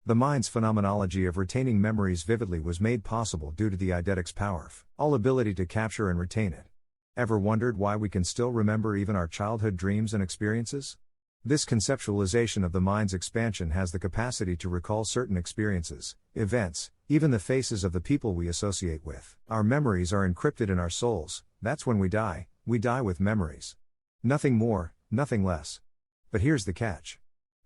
The mind's phenomenology of retaining memories vividly was made possible due to the eidetic's powerful ability to capture and retain it. Ever wondered why we can still remember even our childhood dreams and experiences? This conceptualization of the mind's expansion has the capacity to recall certain experiences, events, even the faces of the people we associate with. Our memories are encrypted in our souls. That's when we die with memories. Nothing more, nothing less. But here's the catch.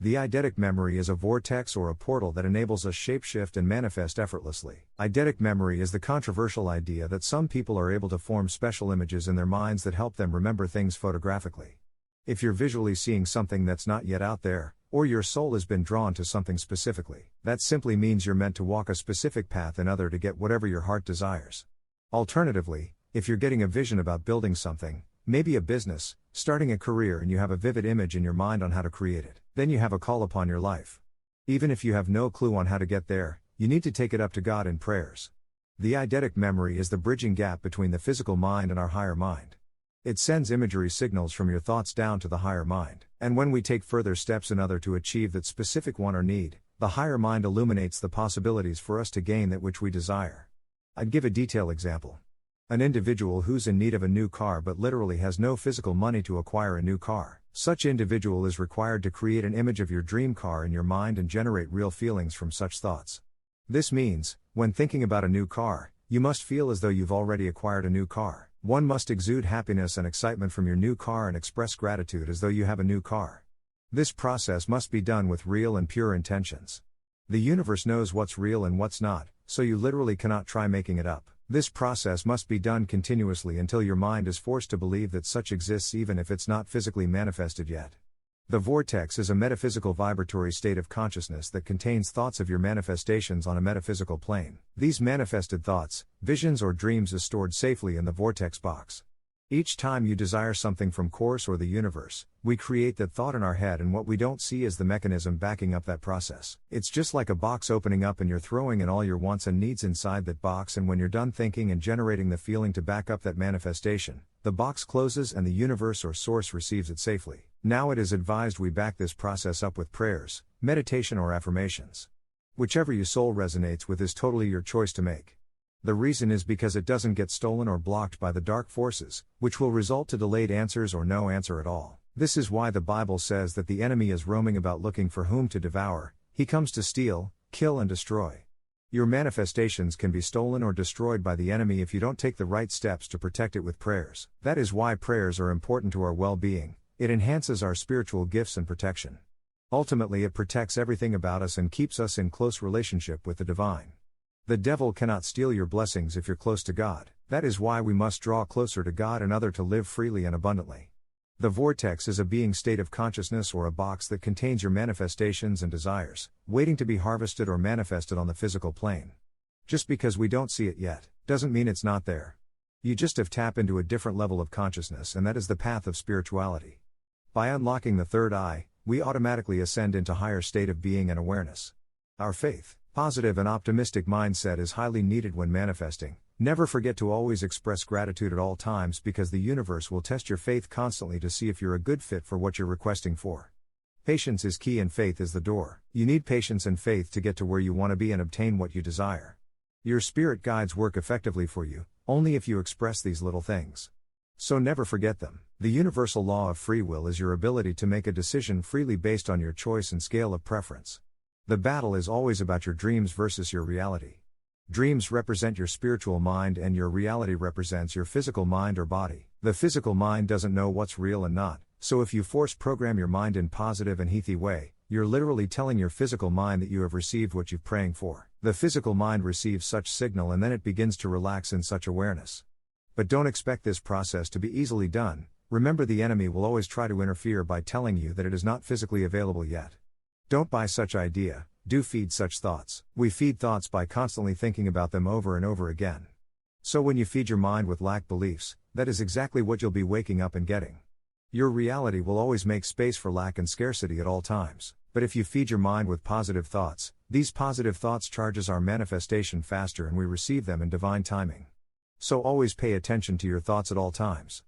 The eidetic memory is a vortex or a portal that enables us shapeshift and manifest effortlessly. Eidetic memory is the controversial idea that some people are able to form special images in their minds that help them remember things photographically. If you're visually seeing something that's not yet out there, or your soul has been drawn to something specifically, that simply means you're meant to walk a specific path in order to get whatever your heart desires. Alternatively, if you're getting a vision about building something, maybe a business, starting a career, and you have a vivid image in your mind on how to create it, then you have a call upon your life. Even if you have no clue on how to get there, you need to take it up to God in prayers. The eidetic memory is the bridging gap between the physical mind and our higher mind. It sends imagery signals from your thoughts down to the higher mind, and when we take further steps in order to achieve that specific want or need, the higher mind illuminates the possibilities for us to gain that which we desire. I'd give a detailed example. An individual who's in need of a new car but literally has no physical money to acquire a new car. Such individual is required to create an image of your dream car in your mind and generate real feelings from such thoughts. This means, when thinking about a new car, you must feel as though you've already acquired a new car. One must exude happiness and excitement from your new car and express gratitude as though you have a new car. This process must be done with real and pure intentions. The universe knows what's real and what's not, so you literally cannot try making it up. This process must be done continuously until your mind is forced to believe that such exists even if it's not physically manifested yet. The vortex is a metaphysical vibratory state of consciousness that contains thoughts of your manifestations on a metaphysical plane. These manifested thoughts, visions or dreams is stored safely in the vortex box. Each time you desire something from Course or the universe, we create that thought in our head, and what we don't see is the mechanism backing up that process. It's just like a box opening up and you're throwing in all your wants and needs inside that box, and when you're done thinking and generating the feeling to back up that manifestation, the box closes and the universe or source receives it safely. Now it is advised we back this process up with prayers, meditation or affirmations. Whichever your soul resonates with is totally your choice to make. The reason is because it doesn't get stolen or blocked by the dark forces, which will result to delayed answers or no answer at all. This is why the Bible says that the enemy is roaming about looking for whom to devour. He comes to steal, kill and destroy. Your manifestations can be stolen or destroyed by the enemy if you don't take the right steps to protect it with prayers. That is why prayers are important to our well-being. It enhances our spiritual gifts and protection. Ultimately, it protects everything about us and keeps us in close relationship with the divine. The devil cannot steal your blessings if you're close to God. That is why we must draw closer to God in order to live freely and abundantly. The vortex is a being state of consciousness or a box that contains your manifestations and desires, waiting to be harvested or manifested on the physical plane. Just because we don't see it yet, doesn't mean it's not there. You just have tapped into a different level of consciousness, and that is the path of spirituality. By unlocking the third eye, we automatically ascend into higher state of being and awareness. Our faith, positive and optimistic mindset is highly needed when manifesting. Never forget to always express gratitude at all times, because the universe will test your faith constantly to see if you're a good fit for what you're requesting for. Patience is key and faith is the door. You need patience and faith to get to where you want to be and obtain what you desire. Your spirit guides work effectively for you, only if you express these little things. So never forget them. The universal law of free will is your ability to make a decision freely based on your choice and scale of preference. The battle is always about your dreams versus your reality. Dreams represent your spiritual mind and your reality represents your physical mind or body. The physical mind doesn't know what's real and not, so if you force program your mind in positive and healthy way, you're literally telling your physical mind that you have received what you've praying for. The physical mind receives such signal and then it begins to relax in such awareness. But don't expect this process to be easily done. Remember, the enemy will always try to interfere by telling you that it is not physically available yet. Don't buy such idea, do feed such thoughts. We feed thoughts by constantly thinking about them over and over again. So when you feed your mind with lack beliefs, that is exactly what you'll be waking up and getting. Your reality will always make space for lack and scarcity at all times. But if you feed your mind with positive thoughts, these positive thoughts charges our manifestation faster and we receive them in divine timing. So always pay attention to your thoughts at all times.